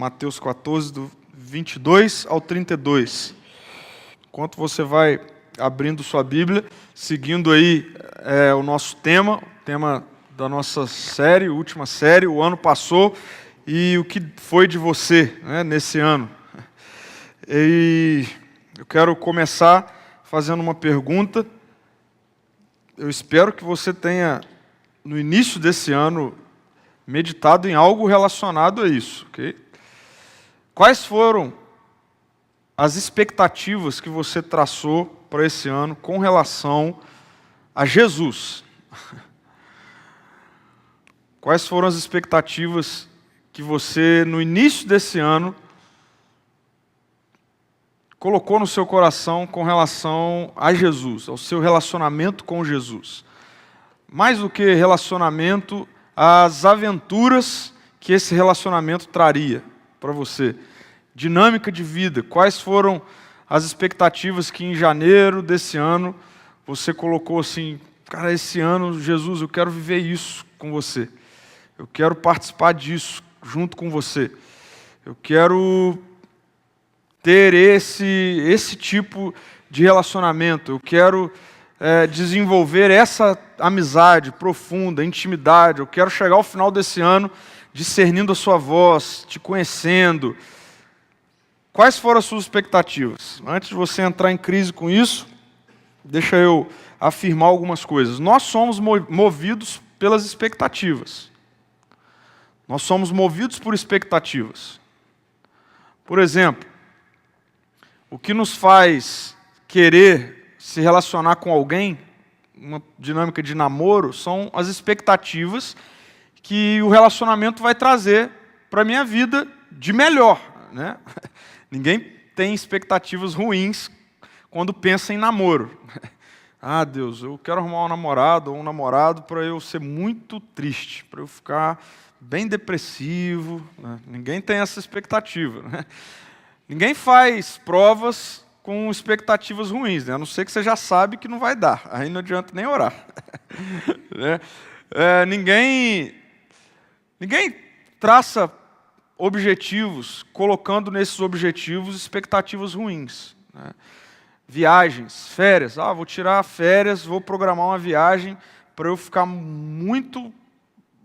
Mateus 14, do 22 ao 32. Enquanto você vai abrindo sua Bíblia, seguindo aí o nosso tema, o tema da nossa série, última série, o ano passou, e o que foi de você, né, nesse ano. E eu quero começar fazendo uma pergunta. Eu espero que você tenha, no início desse ano, meditado em algo relacionado a isso, ok? Quais foram as expectativas que você traçou para esse ano com relação a Jesus? Quais foram as expectativas que você, no início desse ano, colocou no seu coração com relação a Jesus, ao seu relacionamento com Jesus? Mais do que relacionamento, as aventuras que esse relacionamento traria para você. Dinâmica de vida. Quais foram as expectativas que em janeiro desse ano você colocou assim: cara, esse ano, Jesus, eu quero viver isso com você. Eu quero participar disso junto com você. Eu quero ter esse tipo de relacionamento. Eu quero desenvolver essa amizade profunda, intimidade. Eu quero chegar ao final desse ano discernindo a sua voz, te conhecendo. Quais foram as suas expectativas? Antes de você entrar em crise com isso, deixa eu afirmar algumas coisas. Nós somos movidos pelas expectativas. Nós somos movidos por expectativas. Por exemplo, o que nos faz querer se relacionar com alguém, uma dinâmica de namoro, são as expectativas que o relacionamento vai trazer para a minha vida de melhor, né? Ninguém tem expectativas ruins quando pensa em namoro. Ah, Deus, eu quero arrumar um namorado ou um namorado para eu ser muito triste, para eu ficar bem depressivo, né? Ninguém tem essa expectativa, né? Ninguém faz provas com expectativas ruins, né? A não ser que você já sabe que não vai dar. Aí não adianta nem orar. Né? Ninguém traça objetivos, colocando nesses objetivos expectativas ruins, né? Viagens, férias. Ah, vou tirar férias, vou programar uma viagem para eu ficar muito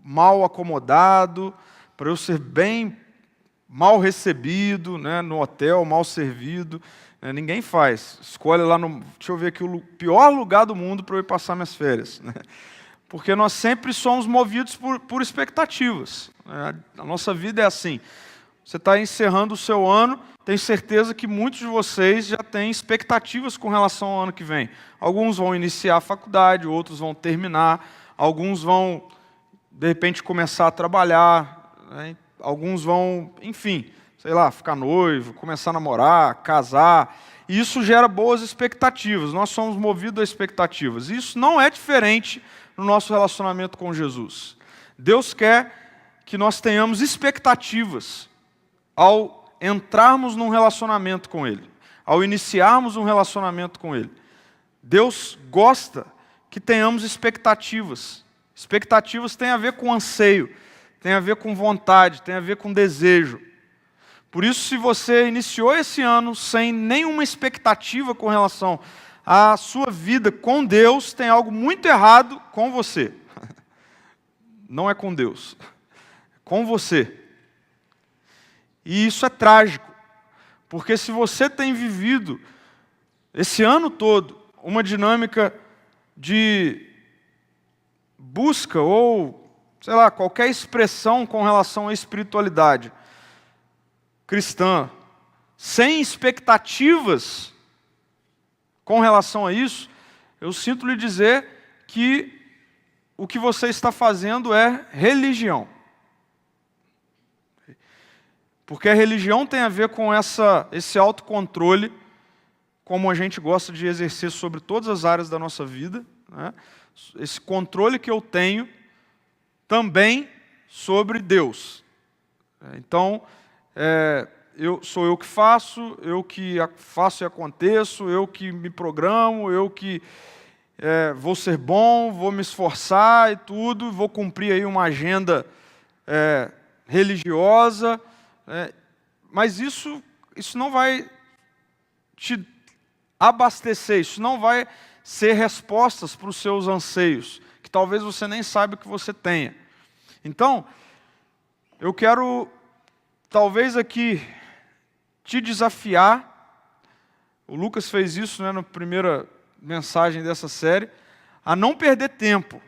mal acomodado, para eu ser bem mal recebido, né, no hotel, mal servido. Ninguém faz. Escolhe lá no... Deixa eu ver aqui o pior lugar do mundo para eu ir passar minhas férias. Né? Porque nós sempre somos movidos por expectativas. A nossa vida é assim. Você está encerrando o seu ano, tenho certeza que muitos de vocês já têm expectativas com relação ao ano que vem. Alguns vão iniciar a faculdade, outros vão terminar, alguns vão, de repente, começar a trabalhar, né? Alguns vão, enfim, sei lá, ficar noivo, começar a namorar, casar. E isso gera boas expectativas. Nós somos movidos a expectativas. Isso não é diferente no nosso relacionamento com Jesus. Deus quer que nós tenhamos expectativas ao entrarmos num relacionamento com Ele, ao iniciarmos um relacionamento com Ele. Deus gosta que tenhamos expectativas. Expectativas têm a ver com anseio, tem a ver com vontade, tem a ver com desejo. Por isso, se você iniciou esse ano sem nenhuma expectativa com relação à sua vida com Deus, tem algo muito errado com você. Não é com Deus, é com você. E isso é trágico, porque se você tem vivido esse ano todo uma dinâmica de busca ou, sei lá, qualquer expressão com relação à espiritualidade cristã, sem expectativas com relação a isso, eu sinto lhe dizer que o que você está fazendo é religião. Porque a religião tem a ver com esse autocontrole, como a gente gosta de exercer sobre todas as áreas da nossa vida, né? Esse controle que eu tenho também sobre Deus. Então, sou eu que faço e aconteço, eu que me programo, eu que vou ser bom, vou me esforçar e tudo, vou cumprir aí uma agenda religiosa. Mas isso não vai te abastecer, isso não vai ser respostas para os seus anseios, que talvez você nem saiba que você tenha. Então, eu quero, talvez aqui, te desafiar. O Lucas fez isso, né, na primeira mensagem dessa série, a não perder tempo.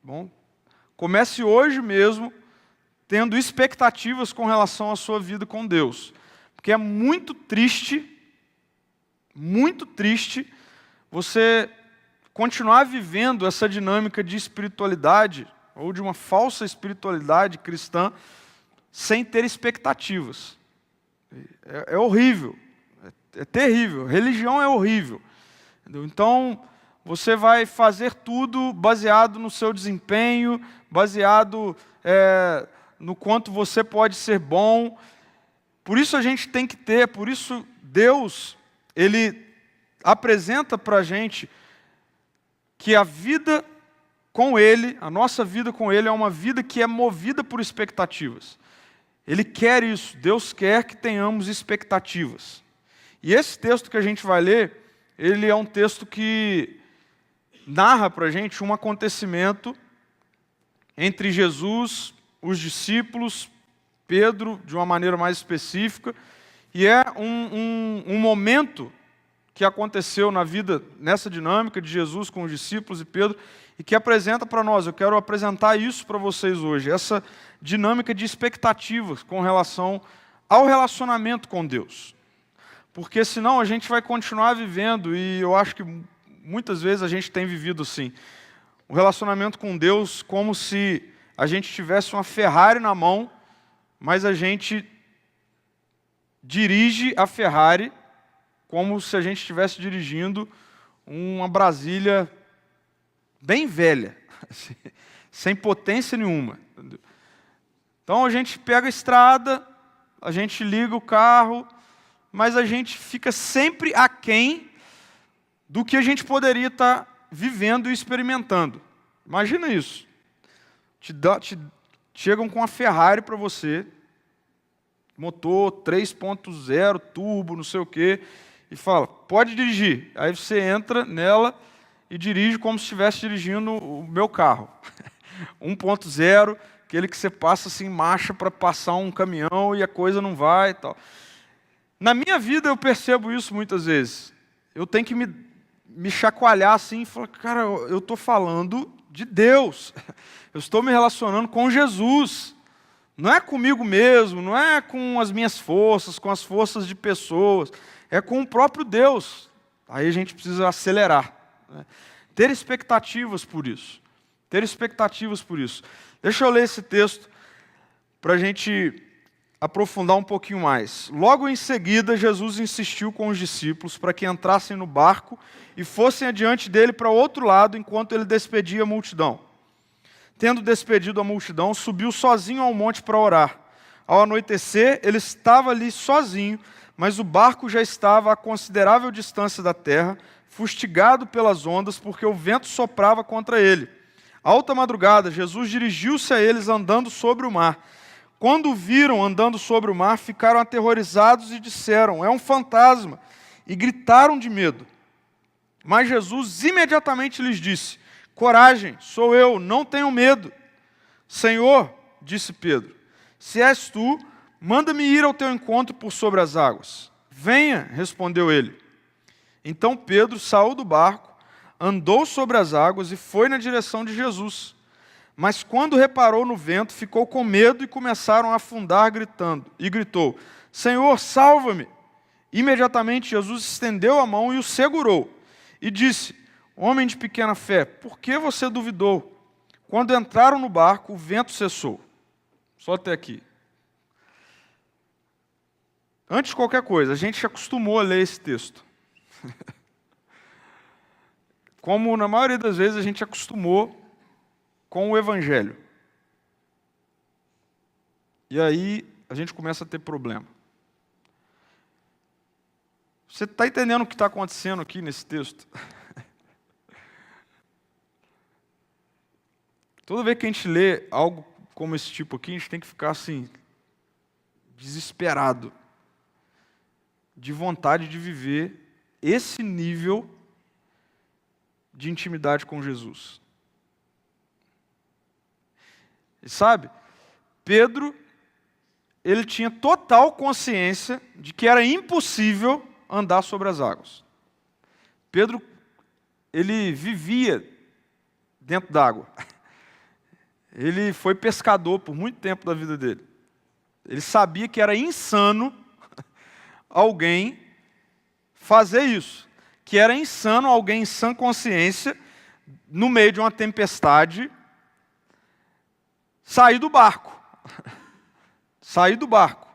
Bom, comece hoje mesmo tendo expectativas com relação à sua vida com Deus. Porque é muito triste você continuar vivendo essa dinâmica de espiritualidade, ou de uma falsa espiritualidade cristã, sem ter expectativas. É horrível, é terrível. Religião é horrível. Entendeu? Então, você vai fazer tudo baseado no seu desempenho, baseado no quanto você pode ser bom. Por isso a gente tem que ter, por isso Deus, Ele apresenta para a gente que a vida com Ele, a nossa vida com Ele é uma vida que é movida por expectativas. Ele quer isso, Deus quer que tenhamos expectativas. E esse texto que a gente vai ler, ele é um texto que narra para a gente um acontecimento entre Jesus, os discípulos, Pedro, de uma maneira mais específica, e é um momento que aconteceu na vida, nessa dinâmica de Jesus com os discípulos e Pedro, e que apresenta para nós, eu quero apresentar isso para vocês hoje, essa dinâmica de expectativas com relação ao relacionamento com Deus. Porque senão a gente vai continuar vivendo, e eu acho que muitas vezes a gente tem vivido assim, o relacionamento com Deus como se a gente tivesse uma Ferrari na mão, mas a gente dirige a Ferrari como se a gente estivesse dirigindo uma Brasília bem velha, sem potência nenhuma. Então a gente pega a estrada, a gente liga o carro, mas a gente fica sempre aquém do que a gente poderia estar vivendo e experimentando. Imagina isso. Chegam com a Ferrari para você, motor 3.0, turbo, não sei o quê, e fala, pode dirigir. Aí você entra nela e dirige como se estivesse dirigindo o meu carro. 1.0, aquele que você passa assim, marcha para passar um caminhão e a coisa não vai e tal. Na minha vida eu percebo isso muitas vezes. Eu tenho que me chacoalhar assim e falar, cara, eu estou falando de Deus. Eu estou me relacionando com Jesus. Não é comigo mesmo, não é com as minhas forças, com as forças de pessoas. É com o próprio Deus. Aí a gente precisa acelerar. Né? Ter expectativas por isso. Ter expectativas por isso. Deixa eu ler esse texto para a gente aprofundar um pouquinho mais. Logo em seguida, Jesus insistiu com os discípulos para que entrassem no barco e fossem adiante dele para o outro lado, enquanto ele despedia a multidão. Tendo despedido a multidão, subiu sozinho ao monte para orar. Ao anoitecer, ele estava ali sozinho, mas o barco já estava a considerável distância da terra, fustigado pelas ondas, porque o vento soprava contra ele. Alta madrugada, Jesus dirigiu-se a eles andando sobre o mar. Quando o viram andando sobre o mar, ficaram aterrorizados e disseram, é um fantasma, e gritaram de medo. Mas Jesus imediatamente lhes disse, coragem, sou eu, não tenham medo. Senhor, disse Pedro, se és tu, manda-me ir ao teu encontro por sobre as águas. Venha, respondeu ele. Então Pedro saiu do barco, andou sobre as águas e foi na direção de Jesus. Mas quando reparou no vento, ficou com medo e começaram a afundar, gritou, Senhor, salva-me! Imediatamente Jesus estendeu a mão e o segurou, e disse, homem de pequena fé, por que você duvidou? Quando entraram no barco, o vento cessou. Só até aqui. Antes de qualquer coisa, a gente acostumou a ler esse texto. Como na maioria das vezes a gente acostumou com o Evangelho. E aí a gente começa a ter problema. Você está entendendo o que está acontecendo aqui nesse texto? Toda vez que a gente lê algo como esse tipo aqui, a gente tem que ficar assim, desesperado de vontade de viver esse nível de intimidade com Jesus. E sabe, Pedro, ele tinha total consciência de que era impossível andar sobre as águas. Pedro, ele vivia dentro d'água. Ele foi pescador por muito tempo da vida dele. Ele sabia que era insano alguém fazer isso. Que era insano alguém em sã consciência, no meio de uma tempestade, sair do barco. Sair do barco.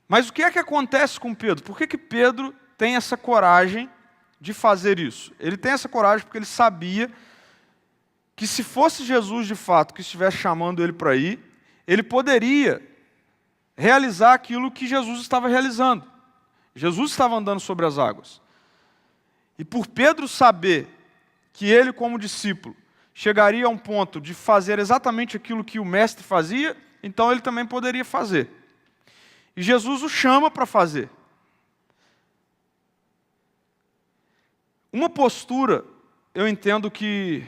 Mas o que é que acontece com Pedro? Por que Pedro tem essa coragem de fazer isso? Ele tem essa coragem porque ele sabia que se fosse Jesus de fato que estivesse chamando ele para ir, ele poderia realizar aquilo que Jesus estava realizando. Jesus estava andando sobre as águas. E por Pedro saber que ele, como discípulo, chegaria a um ponto de fazer exatamente aquilo que o mestre fazia, então ele também poderia fazer. E Jesus o chama para fazer. Uma postura, eu entendo que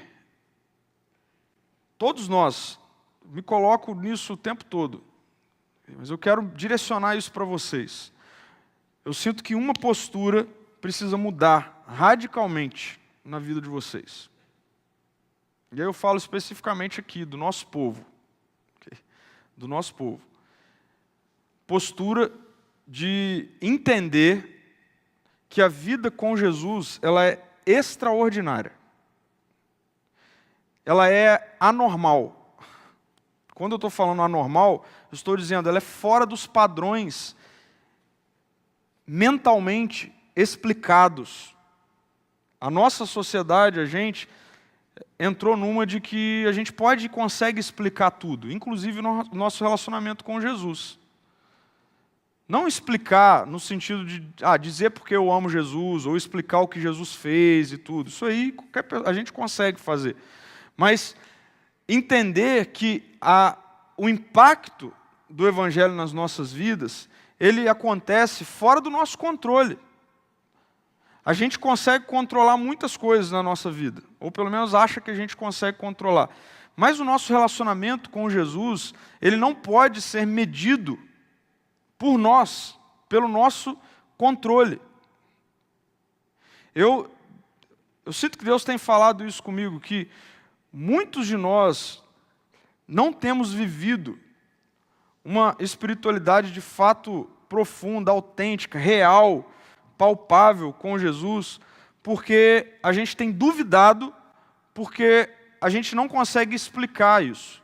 todos nós, me coloco nisso o tempo todo, mas eu quero direcionar isso para vocês. Eu sinto que uma postura precisa mudar radicalmente na vida de vocês. E aí eu falo especificamente aqui do nosso povo. Okay? Do nosso povo. Postura de entender que a vida com Jesus, ela é extraordinária. Ela é anormal. Quando eu estou falando anormal, eu estou dizendo, ela é fora dos padrões mentalmente explicados. A nossa sociedade, a gente entrou numa de que a gente pode e consegue explicar tudo, inclusive no nosso relacionamento com Jesus. Não explicar no sentido de dizer porque eu amo Jesus, ou explicar o que Jesus fez e tudo. Isso aí a gente consegue fazer. Mas entender que o impacto do Evangelho nas nossas vidas, ele acontece fora do nosso controle. A gente consegue controlar muitas coisas na nossa vida, ou pelo menos acha que a gente consegue controlar. Mas o nosso relacionamento com Jesus, ele não pode ser medido por nós, pelo nosso controle. Eu sinto que Deus tem falado isso comigo, que muitos de nós não temos vivido uma espiritualidade de fato profunda, autêntica, real, palpável com Jesus, porque a gente tem duvidado, porque a gente não consegue explicar isso.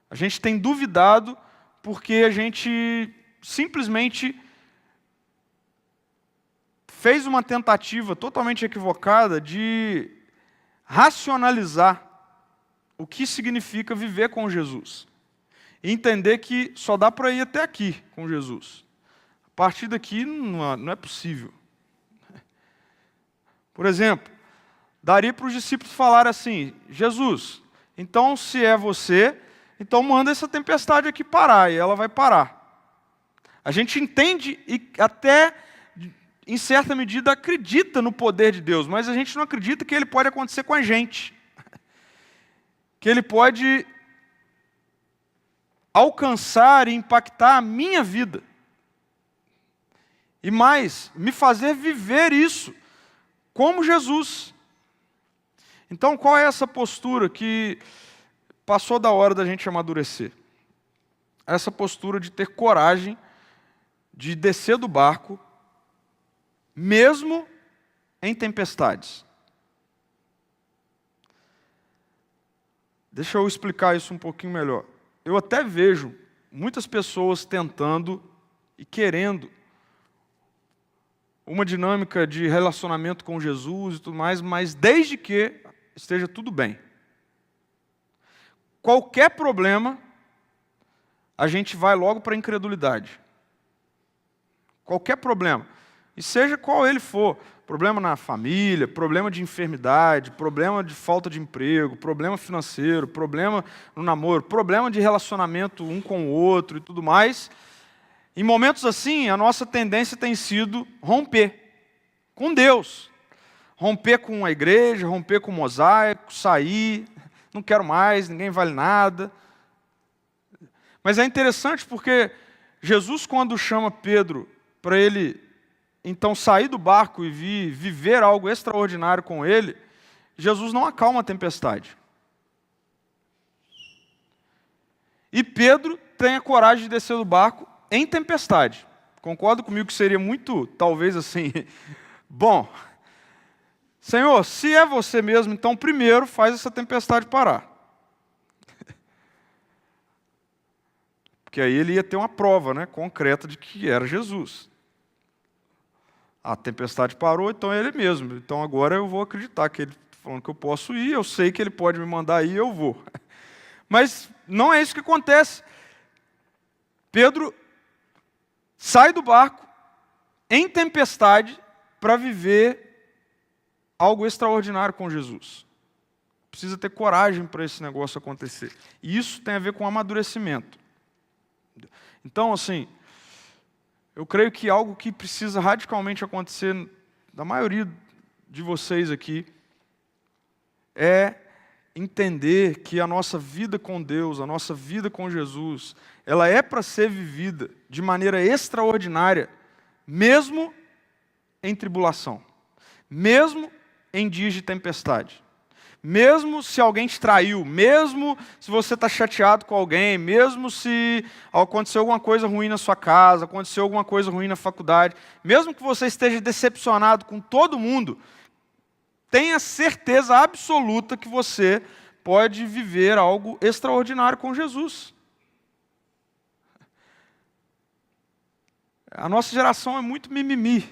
A gente tem duvidado porque a gente simplesmente fez uma tentativa totalmente equivocada de racionalizar o que significa viver com Jesus. E entender que só dá para ir até aqui com Jesus. A partir daqui não é possível. Por exemplo, daria para os discípulos falar assim, Jesus, então se é você, então manda essa tempestade aqui parar, e ela vai parar. A gente entende e até, em certa medida, acredita no poder de Deus, mas a gente não acredita que ele pode acontecer com a gente. Que ele pode alcançar e impactar a minha vida. E mais, me fazer viver isso como Jesus. Então, qual é essa postura que passou da hora da gente amadurecer? Essa postura de ter coragem de descer do barco, mesmo em tempestades. Deixa eu explicar isso um pouquinho melhor. Eu até vejo muitas pessoas tentando e querendo uma dinâmica de relacionamento com Jesus e tudo mais, mas desde que esteja tudo bem. Qualquer problema, a gente vai logo para a incredulidade. Qualquer problema. E seja qual ele for. problema na família, problema de enfermidade, problema de falta de emprego, problema financeiro, problema no namoro, problema de relacionamento um com o outro e tudo mais, em momentos assim, a nossa tendência tem sido romper com Deus. Romper com a igreja, romper com o mosaico, sair, não quero mais, ninguém vale nada. Mas é interessante porque Jesus, quando chama Pedro para ele então sair do barco e viver algo extraordinário com ele, Jesus não acalma a tempestade. E Pedro tem a coragem de descer do barco em tempestade. Concorda comigo que seria muito, talvez assim, bom, Senhor, se é você mesmo, então primeiro faz essa tempestade parar. Porque aí ele ia ter uma prova, né, concreta de que era Jesus. A tempestade parou, então é ele mesmo. Então agora eu vou acreditar que ele está falando que eu posso ir, eu sei que ele pode me mandar ir, eu vou. Mas não é isso que acontece. Pedro sai do barco em tempestade para viver algo extraordinário com Jesus. Precisa ter coragem para esse negócio acontecer. E isso tem a ver com amadurecimento. Então, assim, eu creio que algo que precisa radicalmente acontecer da maioria de vocês aqui é entender que a nossa vida com Deus, a nossa vida com Jesus, ela é para ser vivida de maneira extraordinária, mesmo em tribulação, mesmo em dias de tempestade. Mesmo se alguém te traiu, mesmo se você está chateado com alguém, mesmo se aconteceu alguma coisa ruim na sua casa, aconteceu alguma coisa ruim na faculdade, mesmo que você esteja decepcionado com todo mundo, tenha certeza absoluta que você pode viver algo extraordinário com Jesus. A nossa geração é muito mimimi.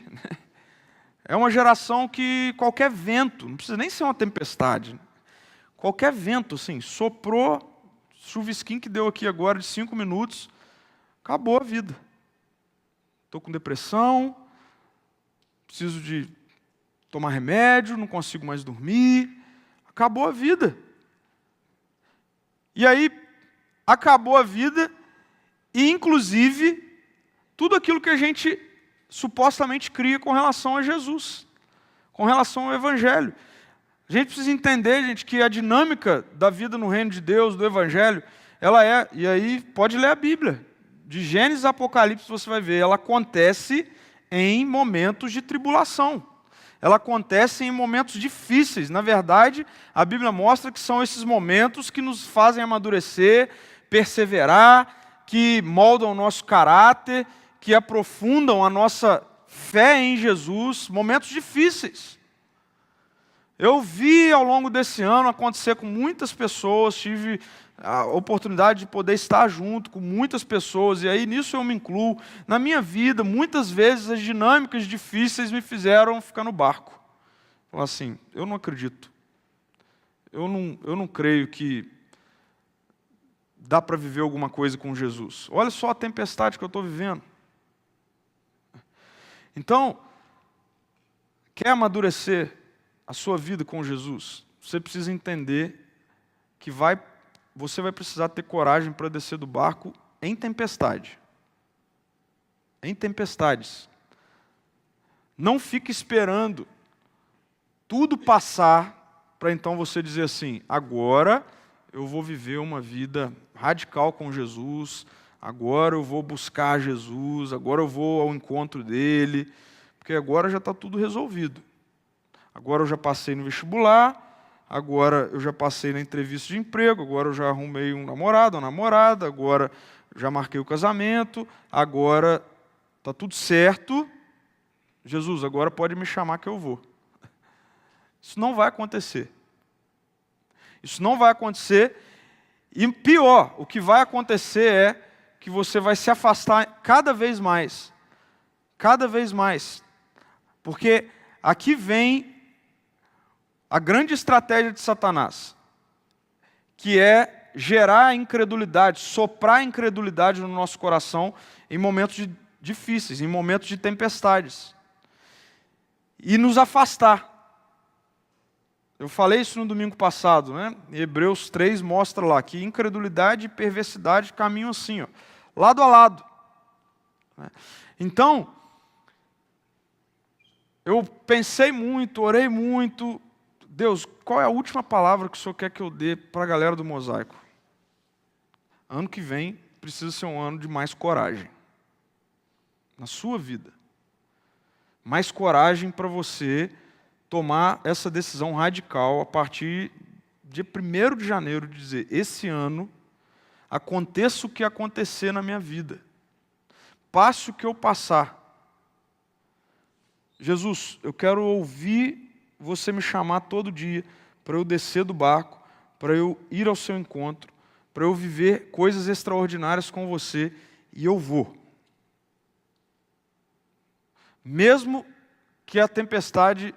É uma geração que qualquer vento, não precisa nem ser uma tempestade, qualquer vento, assim, soprou, chuvisquinho que deu aqui agora de 5 minutos, acabou a vida. Estou com depressão, preciso de tomar remédio, não consigo mais dormir, acabou a vida. E aí, acabou a vida e, inclusive, tudo aquilo que a gente supostamente cria com relação a Jesus, com relação ao Evangelho. A gente precisa entender, gente, que a dinâmica da vida no reino de Deus, do Evangelho, ela é, e aí pode ler a Bíblia, de Gênesis a Apocalipse você vai ver, ela acontece em momentos de tribulação. Ela acontece em momentos difíceis. Na verdade, a Bíblia mostra que são esses momentos que nos fazem amadurecer, perseverar, que moldam o nosso caráter, que aprofundam a nossa fé em Jesus, momentos difíceis. Eu vi ao longo desse ano acontecer com muitas pessoas, tive a oportunidade de poder estar junto com muitas pessoas, e aí nisso eu me incluo. Na minha vida, muitas vezes as dinâmicas difíceis me fizeram ficar no barco. Falar assim, eu não acredito. Eu não creio que dá para viver alguma coisa com Jesus. Olha só a tempestade que eu estou vivendo. Então, quer amadurecer a sua vida com Jesus? Você precisa entender que você vai precisar ter coragem para descer do barco em tempestade. Em tempestades. Não fique esperando tudo passar para então você dizer assim, agora eu vou viver uma vida radical com Jesus, agora eu vou buscar Jesus, agora eu vou ao encontro dele, porque agora já está tudo resolvido. Agora eu já passei no vestibular, agora eu já passei na entrevista de emprego, agora eu já arrumei um namorado, uma namorada, agora já marquei o casamento, agora está tudo certo. Jesus, agora pode me chamar que eu vou. Isso não vai acontecer. Isso não vai acontecer. E pior, o que vai acontecer é que você vai se afastar cada vez mais. Cada vez mais. Porque aqui vem a grande estratégia de Satanás, que é gerar incredulidade, soprar incredulidade no nosso coração em momentos difíceis, em momentos de tempestades. e nos afastar. Eu falei isso no domingo passado, né? Hebreus 3 mostra lá que incredulidade e perversidade caminham assim, ó, lado a lado. Então, eu pensei muito, orei muito. Deus, qual é a última palavra que o Senhor quer que eu dê para a galera do Mosaico? Ano que vem precisa ser um ano de mais coragem. Na sua vida. Mais coragem para você tomar essa decisão radical a partir de 1º de janeiro, de dizer, esse ano, aconteça o que acontecer na minha vida. Passe o que eu passar. Jesus, eu quero ouvir você me chamar todo dia para eu descer do barco, para eu ir ao seu encontro, para eu viver coisas extraordinárias com você, e eu vou. Mesmo que a tempestade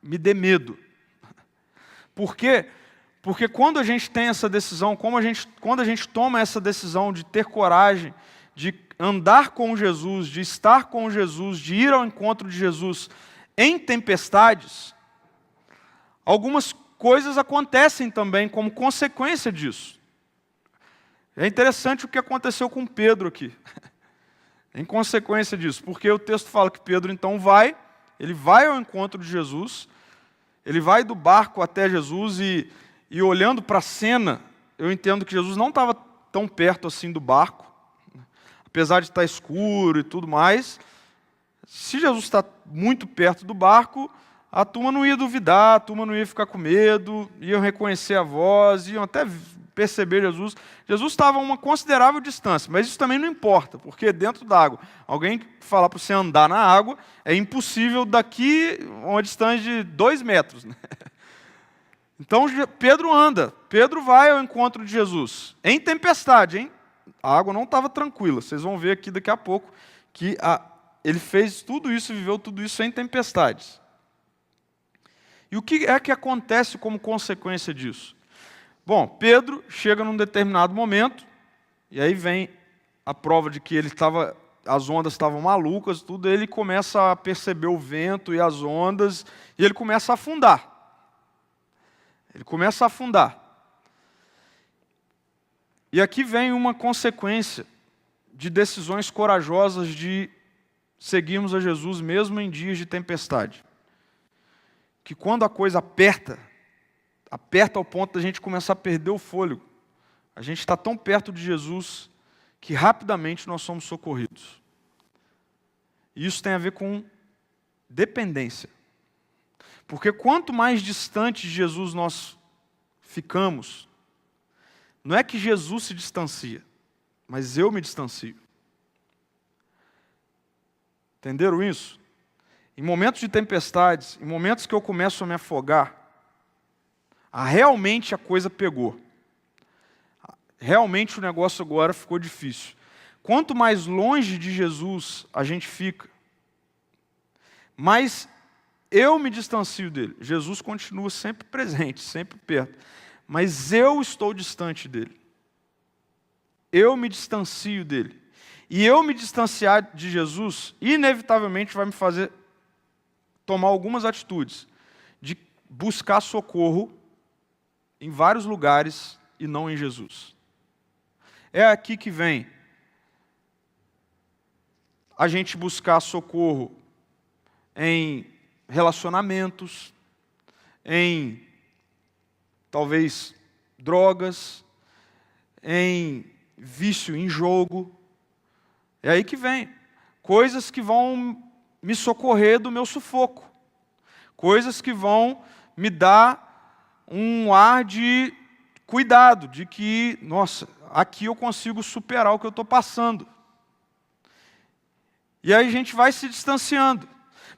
me dê medo. Por quê? Porque quando a gente tem essa decisão, quando a gente toma essa decisão de ter coragem, de andar com Jesus, de estar com Jesus, de ir ao encontro de Jesus em tempestades, algumas coisas acontecem também como consequência disso. É interessante o que aconteceu com Pedro aqui. Em consequência disso, porque o texto fala que Pedro então ele vai ao encontro de Jesus, ele vai do barco até Jesus e olhando para a cena, eu entendo que Jesus não estava tão perto assim do barco, apesar de estar escuro e tudo mais. Se Jesus está muito perto do barco, a turma não ia duvidar, a turma não ia ficar com medo, iam reconhecer a voz, iam até perceber Jesus. Jesus estava a uma considerável distância, mas isso também não importa, porque dentro da água, alguém falar para você andar na água, é impossível daqui a uma distância de 2 metros. Né? Então Pedro anda, Pedro vai ao encontro de Jesus, em tempestade, hein? A água não estava tranquila, vocês vão ver aqui daqui a pouco, que ele fez tudo isso, viveu tudo isso em tempestades. E o que é que acontece como consequência disso? Bom, Pedro chega num determinado momento, e aí vem a prova de que as ondas estavam malucas, tudo, ele começa a perceber o vento e as ondas, e ele começa a afundar. Ele começa a afundar. E aqui vem uma consequência de decisões corajosas de seguirmos a Jesus mesmo em dias de tempestade. Que quando a coisa aperta ao ponto da gente começar a perder o fôlego, a gente está tão perto de Jesus que rapidamente nós somos socorridos. E isso tem a ver com dependência. Porque quanto mais distante de Jesus nós ficamos, não é que Jesus se distancia, mas eu me distancio. Entenderam isso? Em momentos de tempestades, em momentos que eu começo a me afogar, realmente a coisa pegou. Realmente o negócio agora ficou difícil. Quanto mais longe de Jesus a gente fica, mais eu me distancio dele. Jesus continua sempre presente, sempre perto. Mas eu estou distante dele. Eu me distancio dele. E eu me distanciar de Jesus, inevitavelmente vai me fazer tomar algumas atitudes de buscar socorro em vários lugares e não em Jesus. É aqui que vem a gente buscar socorro em relacionamentos, em talvez drogas, em vício em jogo. É aí que vem coisas que vão me socorrer do meu sufoco, coisas que vão me dar um ar de cuidado, de que, nossa, aqui eu consigo superar o que eu estou passando. E aí a gente vai se distanciando.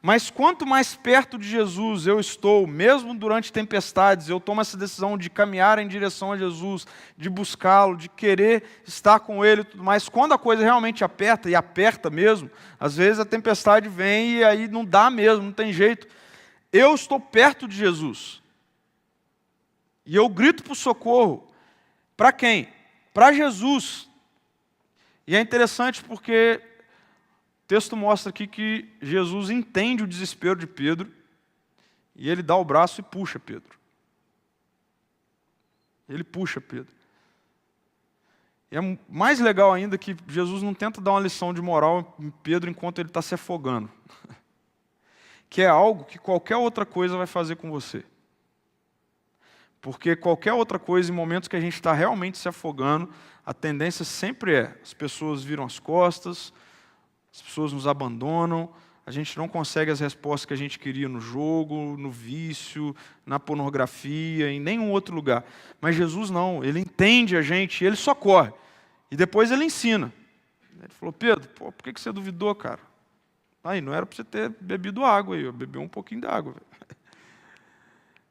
Mas quanto mais perto de Jesus eu estou, mesmo durante tempestades, eu tomo essa decisão de caminhar em direção a Jesus, de buscá-lo, de querer estar com Ele e tudo mais. Quando a coisa realmente aperta, e aperta mesmo, às vezes a tempestade vem e aí não dá mesmo, não tem jeito. Eu estou perto de Jesus. E eu grito por socorro. Para quem? Para Jesus. E é interessante porque o texto mostra aqui que Jesus entende o desespero de Pedro E ele dá o braço e puxa Pedro. Ele puxa Pedro. E é mais legal ainda que Jesus não tenta dar uma lição de moral em Pedro enquanto ele está se afogando. Que é algo que qualquer outra coisa vai fazer com você. Porque qualquer outra coisa, em momentos que a gente está realmente se afogando, a tendência sempre as pessoas viram as costas, as pessoas nos abandonam, a gente não consegue as respostas que a gente queria no jogo, no vício, na pornografia, em nenhum outro lugar. Mas Jesus não, ele entende a gente, ele socorre. E depois ele ensina. Ele falou, Pedro, por que você duvidou, cara? Aí, não era para você ter bebido água aí, eu bebi um pouquinho d'água.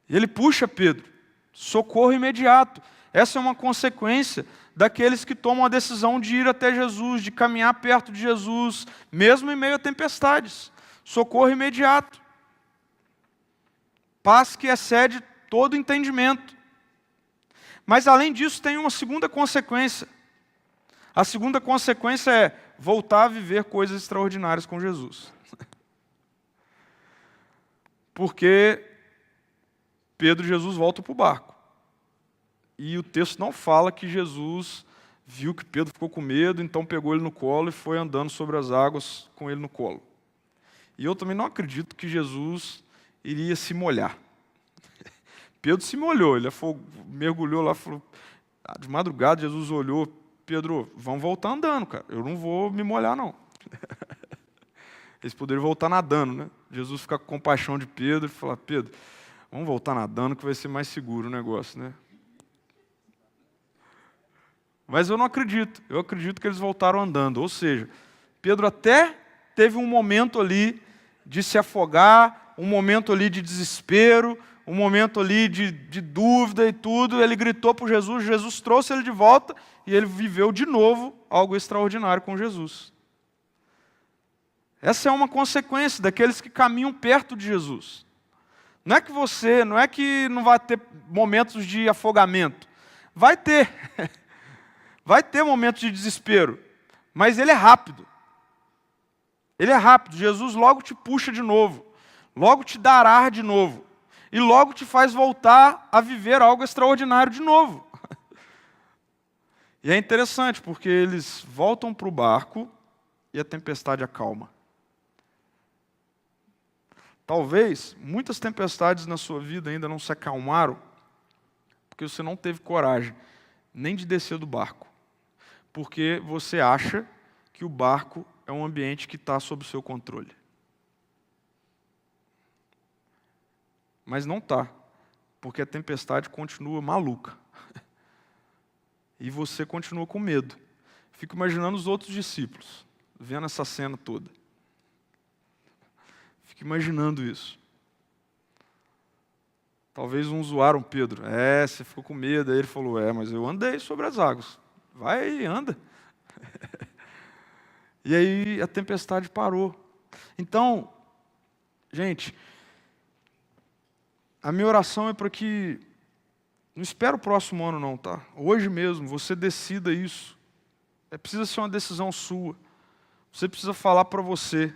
E ele puxa Pedro, socorro imediato. Essa é uma consequência daqueles que tomam a decisão de ir até Jesus, de caminhar perto de Jesus, mesmo em meio a tempestades. Socorro imediato. Paz que excede todo entendimento. Mas, além disso, tem uma segunda consequência. A segunda consequência é voltar a viver coisas extraordinárias com Jesus. Porque Pedro e Jesus voltam para o barco. E o texto não fala que Jesus viu que Pedro ficou com medo, então pegou ele no colo e foi andando sobre as águas com ele no colo. E eu também não acredito que Jesus iria se molhar. Pedro se molhou, ele mergulhou lá, falou, de madrugada Jesus olhou, Pedro, vamos voltar andando, cara, eu não vou me molhar não. Eles poderiam voltar nadando, né? Jesus fica com compaixão de Pedro e fala, Pedro, vamos voltar nadando que vai ser mais seguro o negócio, né? Mas eu não acredito. Eu acredito que eles voltaram andando. Ou seja, Pedro até teve um momento ali de se afogar, um momento ali de desespero, um momento ali de dúvida e tudo. Ele gritou para Jesus, Jesus trouxe ele de volta e ele viveu de novo algo extraordinário com Jesus. Essa é uma consequência daqueles que caminham perto de Jesus. Não é que não vai ter momentos de afogamento. Vai ter. Vai ter momentos de desespero, mas ele é rápido. Ele é rápido. Jesus logo te puxa de novo, logo te dá ar de novo, e logo te faz voltar a viver algo extraordinário de novo. E é interessante, porque eles voltam para o barco e a tempestade acalma. Talvez muitas tempestades na sua vida ainda não se acalmaram, porque você não teve coragem nem de descer do barco. Porque você acha que o barco é um ambiente que está sob o seu controle. Mas não está, porque a tempestade continua maluca. E você continua com medo. Fico imaginando os outros discípulos, vendo essa cena toda. Fico imaginando isso. Talvez uns zoaram Pedro. Você ficou com medo. Aí ele falou, mas eu andei sobre as águas. Vai, anda. E aí a tempestade parou. Então, gente, a minha oração é para que, não espera o próximo ano não, tá? Hoje mesmo, você decida isso. Precisa ser uma decisão sua. Você precisa falar para você.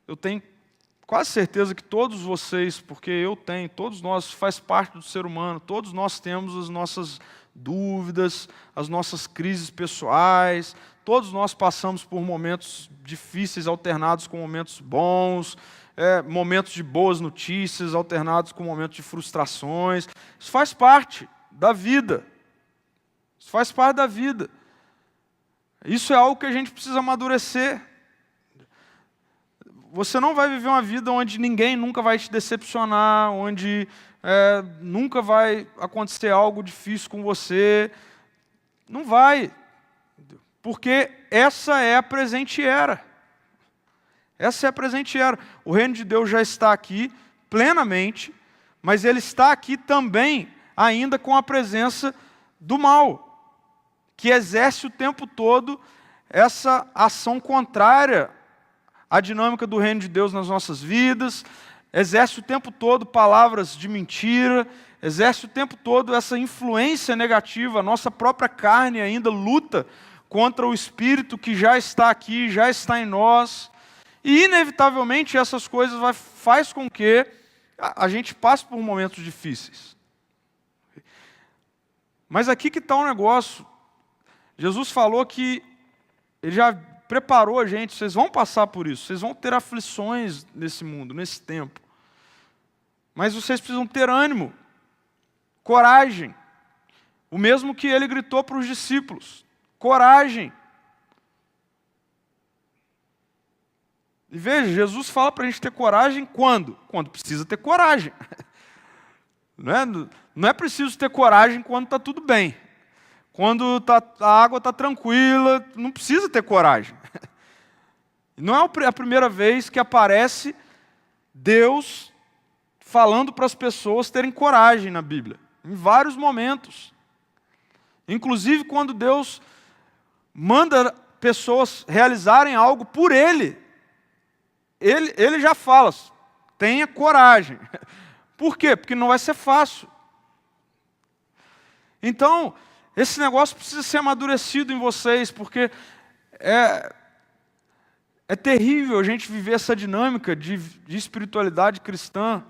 Eu tenho quase certeza que todos vocês, porque todos nós, faz parte do ser humano, todos nós temos as nossas dúvidas, as nossas crises pessoais, todos nós passamos por momentos difíceis alternados com momentos bons, momentos de boas notícias alternados com momentos de frustrações. Isso faz parte da vida. Isso faz parte da vida. Isso é algo que a gente precisa amadurecer. Você não vai viver uma vida onde ninguém nunca vai te decepcionar, onde nunca vai acontecer algo difícil com você. Não vai. Porque essa é a presente era. Essa é a presente era. O reino de Deus já está aqui plenamente, mas ele está aqui também ainda com a presença do mal, que exerce o tempo todo essa ação contrária à dinâmica do reino de Deus nas nossas vidas, exerce o tempo todo palavras de mentira, exerce o tempo todo essa influência negativa. A nossa própria carne ainda luta contra o Espírito que já está aqui, já está em nós. E, inevitavelmente, essas coisas faz com que A gente passa por momentos difíceis. Mas aqui que está o negócio. Jesus falou que Ele já preparou a gente, vocês vão passar por isso, vocês vão ter aflições nesse mundo, nesse tempo. Mas vocês precisam ter ânimo, coragem. O mesmo que Ele gritou para os discípulos. Coragem. E veja, Jesus fala para a gente ter coragem quando? Quando precisa ter coragem. Não é preciso ter coragem quando está tudo bem. Quando a água está tranquila, não precisa ter coragem. Não é a primeira vez que aparece Deus falando para as pessoas terem coragem na Bíblia. Em vários momentos. Inclusive quando Deus manda pessoas realizarem algo por Ele. Ele já fala, tenha coragem. Por quê? Porque não vai ser fácil. Então, esse negócio precisa ser amadurecido em vocês, porque é terrível a gente viver essa dinâmica de espiritualidade cristã,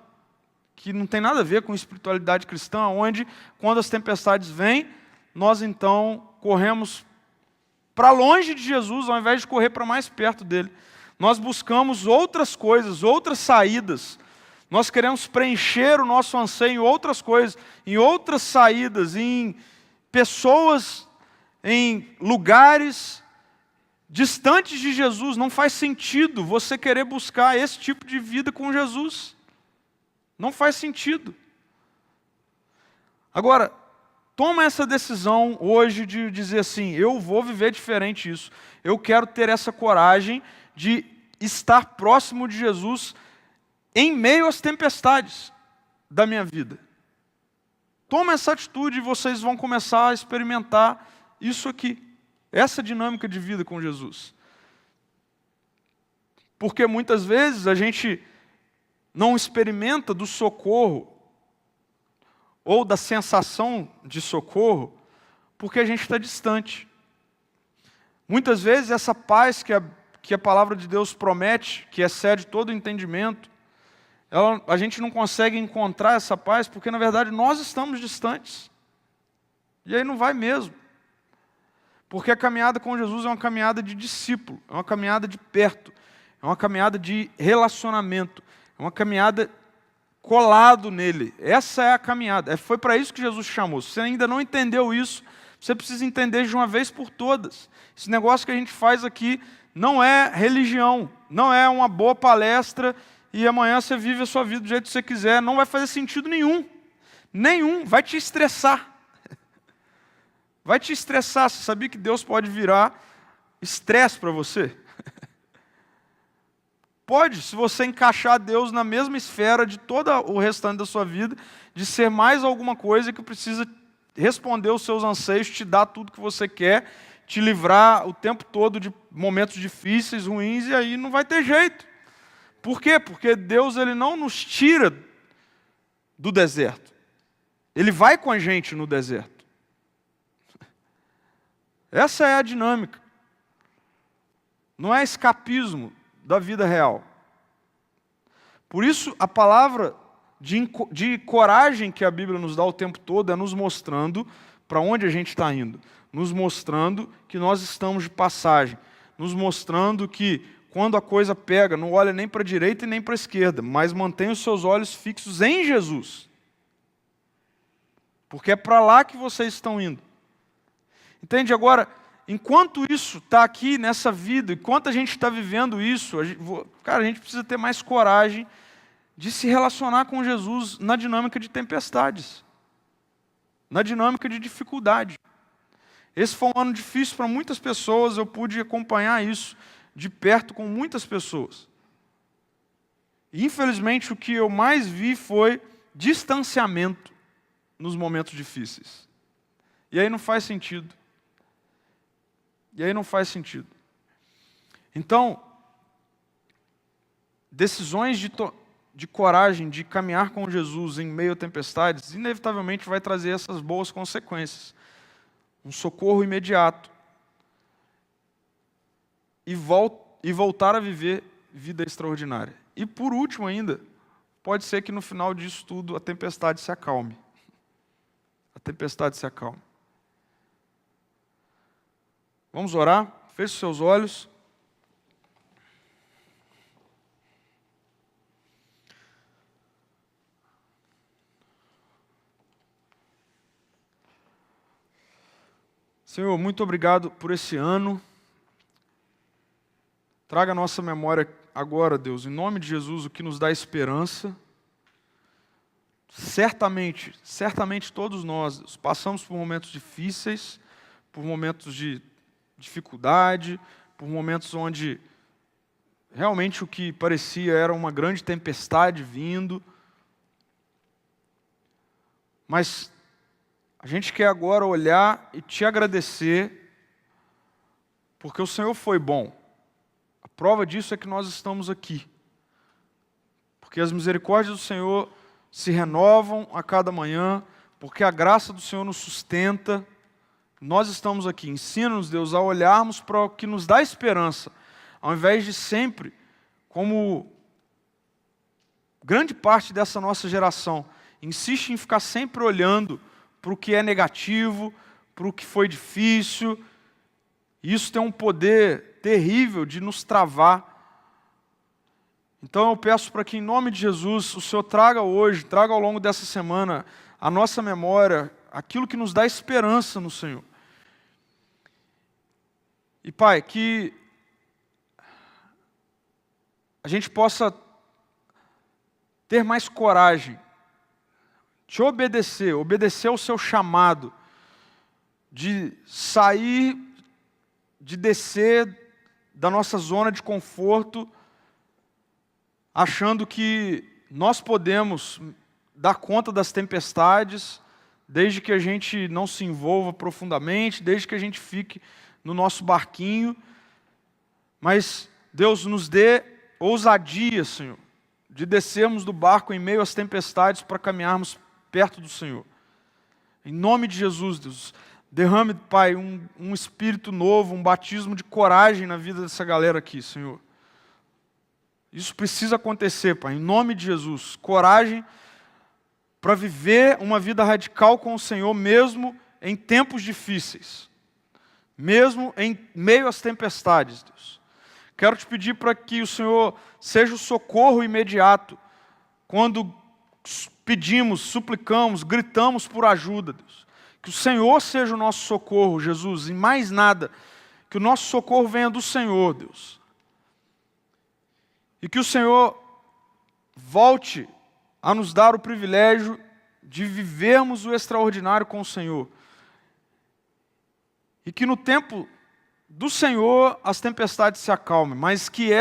que não tem nada a ver com espiritualidade cristã, onde, quando as tempestades vêm, nós então corremos para longe de Jesus, ao invés de correr para mais perto dele. Nós buscamos outras coisas, outras saídas. Nós queremos preencher o nosso anseio em outras coisas, em outras saídas, em pessoas, em lugares distantes de Jesus. Não faz sentido você querer buscar esse tipo de vida com Jesus. Não faz sentido. Agora, toma essa decisão hoje de dizer assim, eu vou viver diferente isso. Eu quero ter essa coragem de estar próximo de Jesus em meio às tempestades da minha vida. Toma essa atitude e vocês vão começar a experimentar isso aqui, essa dinâmica de vida com Jesus. Porque muitas vezes a gente não experimenta do socorro ou da sensação de socorro porque a gente está distante. Muitas vezes essa paz que a palavra de Deus promete, que excede todo o entendimento, a gente não consegue encontrar essa paz porque, na verdade, nós estamos distantes. E aí não vai mesmo. Porque a caminhada com Jesus é uma caminhada de discípulo, é uma caminhada de perto, é uma caminhada de relacionamento, é uma caminhada colado nele. Essa é a caminhada. Foi para isso que Jesus chamou. Se você ainda não entendeu isso, você precisa entender de uma vez por todas. Esse negócio que a gente faz aqui não é religião, não é uma boa palestra e amanhã você vive a sua vida do jeito que você quiser. Não vai fazer sentido nenhum. Nenhum. Vai te estressar. Vai te estressar. Você sabia que Deus pode virar estresse para você? Pode, se você encaixar Deus na mesma esfera de todo o restante da sua vida, de ser mais alguma coisa que precisa responder os seus anseios, te dar tudo que você quer, te livrar o tempo todo de momentos difíceis, ruins, e aí não vai ter jeito. Por quê? Porque Deus ele não nos tira do deserto. Ele vai com a gente no deserto. Essa é a dinâmica. Não é escapismo da vida real. Por isso, a palavra de coragem que a Bíblia nos dá o tempo todo é nos mostrando para onde a gente está indo. Nos mostrando que nós estamos de passagem. Nos mostrando que, quando a coisa pega, não olha nem para a direita e nem para a esquerda, mas mantém os seus olhos fixos em Jesus. Porque é para lá que vocês estão indo. Entende? Agora, enquanto isso está aqui nessa vida, enquanto a gente está vivendo isso, a gente precisa ter mais coragem de se relacionar com Jesus na dinâmica de tempestades, na dinâmica de dificuldade. Esse foi um ano difícil para muitas pessoas, eu pude acompanhar isso de perto com muitas pessoas. E, infelizmente, o que eu mais vi foi distanciamento nos momentos difíceis. E aí não faz sentido. Então, decisões de coragem, de caminhar com Jesus em meio a tempestades, inevitavelmente vai trazer essas boas consequências. Um socorro imediato. E voltar a viver vida extraordinária. E por último ainda, pode ser que no final disso tudo a tempestade se acalme. A tempestade se acalme. Vamos orar? Feche os seus olhos. Senhor, muito obrigado por esse ano. Traga à nossa memória agora, Deus, em nome de Jesus, o que nos dá esperança. Certamente todos nós, Deus, passamos por momentos difíceis, por momentos de dificuldade, por momentos onde realmente o que parecia era uma grande tempestade vindo. Mas a gente quer agora olhar e te agradecer, porque o Senhor foi bom. A prova disso é que nós estamos aqui. Porque as misericórdias do Senhor se renovam a cada manhã, porque a graça do Senhor nos sustenta. Nós estamos aqui. Ensina-nos, Deus, a olharmos para o que nos dá esperança, ao invés de sempre, como grande parte dessa nossa geração, insiste em ficar sempre olhando para o que é negativo, para o que foi difícil. Isso tem um poder terrível de nos travar. Então eu peço para que, em nome de Jesus, o Senhor traga hoje, traga ao longo dessa semana, a nossa memória, aquilo que nos dá esperança no Senhor. E, Pai, que a gente possa ter mais coragem, te obedecer ao seu chamado, de sair, de descer da nossa zona de conforto, achando que nós podemos dar conta das tempestades, desde que a gente não se envolva profundamente, desde que a gente fique no nosso barquinho. Mas Deus nos dê ousadia, Senhor, de descermos do barco em meio às tempestades para caminharmos perto do Senhor. Em nome de Jesus, Deus, derrame, Pai, um espírito novo, um batismo de coragem na vida dessa galera aqui, Senhor. Isso precisa acontecer, Pai, em nome de Jesus. Coragem para viver uma vida radical com o Senhor, mesmo em tempos difíceis, mesmo em meio às tempestades, Deus. Quero te pedir para que o Senhor seja o socorro imediato, quando pedimos, suplicamos, gritamos por ajuda, Deus. Que o Senhor seja o nosso socorro, Jesus, e mais nada, que o nosso socorro venha do Senhor, Deus. E que o Senhor volte a nos dar o privilégio de vivermos o extraordinário com o Senhor. E que no tempo do Senhor as tempestades se acalmem, mas que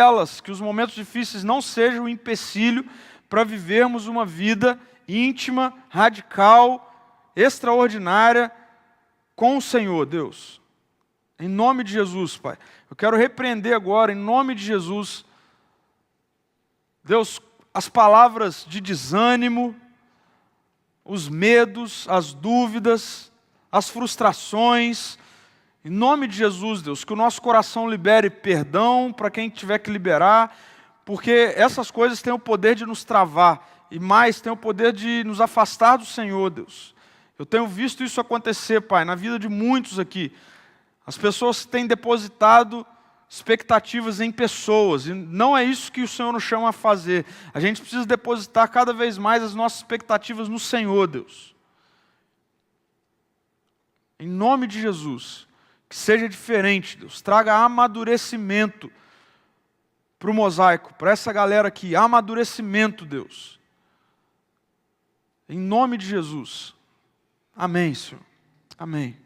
os momentos difíceis não sejam um empecilho para vivermos uma vida íntima, radical, extraordinária com o Senhor, Deus. Em nome de Jesus, Pai. Eu quero repreender agora, em nome de Jesus, Deus, as palavras de desânimo, os medos, as dúvidas, as frustrações. Em nome de Jesus, Deus, que o nosso coração libere perdão para quem tiver que liberar, porque essas coisas têm o poder de nos travar, e mais, têm o poder de nos afastar do Senhor, Deus. Eu tenho visto isso acontecer, Pai, na vida de muitos aqui. As pessoas têm depositado expectativas em pessoas, e não é isso que o Senhor nos chama a fazer. A gente precisa depositar cada vez mais as nossas expectativas no Senhor, Deus. Em nome de Jesus, que seja diferente, Deus. Traga amadurecimento para o mosaico, para essa galera aqui. Amadurecimento, Deus. Em nome de Jesus. Amém, Senhor. Amém.